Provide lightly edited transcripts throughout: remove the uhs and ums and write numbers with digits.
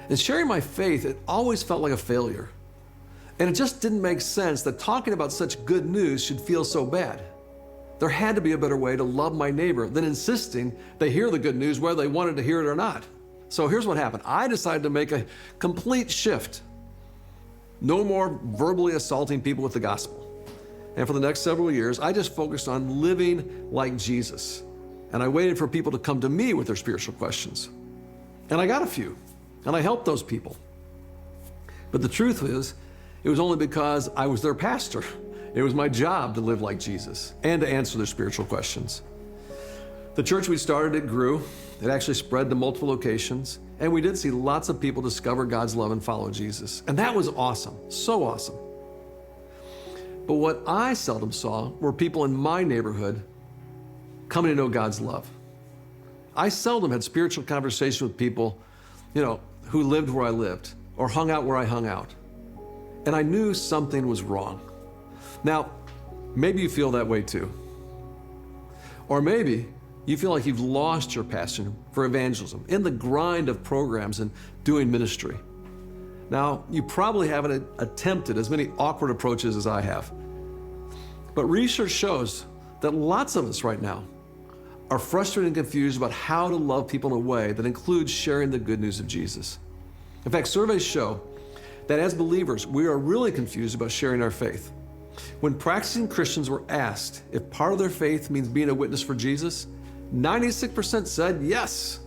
And sharing my faith, it always felt like a failure. And it just didn't make sense that talking about such good news should feel so bad. There had to be a better way to love my neighbor than insisting they hear the good news whether they wanted to hear it or not. So here's what happened. I decided to make a complete shift. No more verbally assaulting people with the gospel. And for the next several years, I just focused on living like Jesus. And I waited for people to come to me with their spiritual questions. And I got a few, and I helped those people. But the truth is, it was only because I was their pastor. It was my job to live like Jesus and to answer their spiritual questions. The church we started, it grew. It actually spread to multiple locations. And we did see lots of people discover God's love and follow Jesus. And that was awesome, so awesome. But what I seldom saw were people in my neighborhood coming to know God's love. I seldom had spiritual conversation with people, who lived where I lived or hung out where I hung out. And I knew something was wrong. Now, maybe you feel that way too. Or maybe you feel like you've lost your passion for evangelism in the grind of programs and doing ministry. Now, you probably haven't attempted as many awkward approaches as I have. But research shows that lots of us right now are frustrated and confused about how to love people in a way that includes sharing the good news of Jesus. In fact, surveys show that as believers, we are really confused about sharing our faith. When practicing Christians were asked if part of their faith means being a witness for Jesus, 96% said yes.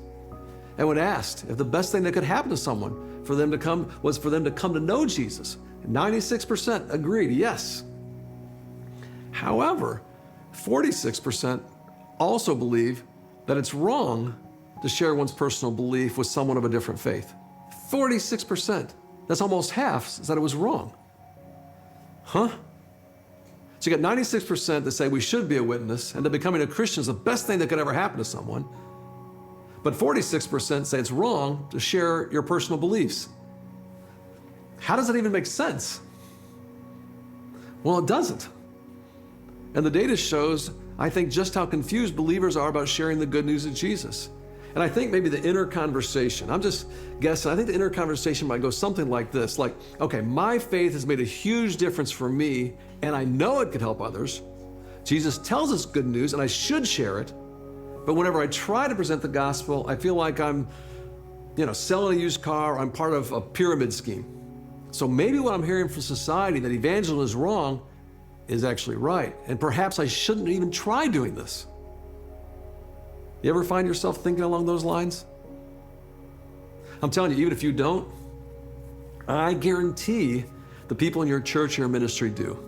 And when asked if the best thing that could happen to someone was for them to come to know Jesus, 96% agreed yes. However, 46% also believe that it's wrong to share one's personal belief with someone of a different faith. 46%. That's almost half said it was wrong. Huh? So you got 96% that say we should be a witness and that becoming a Christian is the best thing that could ever happen to someone. But 46% say it's wrong to share your personal beliefs. How does that even make sense? Well, it doesn't. And the data shows, I think, just how confused believers are about sharing the good news of Jesus. And I think maybe the inner conversation, I'm just guessing, I think the inner conversation might go something like this, like, okay, my faith has made a huge difference for me, and I know it could help others. Jesus tells us good news, and I should share it. But whenever I try to present the gospel, I feel like I'm, selling a used car, I'm part of a pyramid scheme. So maybe what I'm hearing from society, that evangelism is wrong, is actually right. And perhaps I shouldn't even try doing this. You ever find yourself thinking along those lines? I'm telling you, even if you don't, I guarantee the people in your church or your ministry do.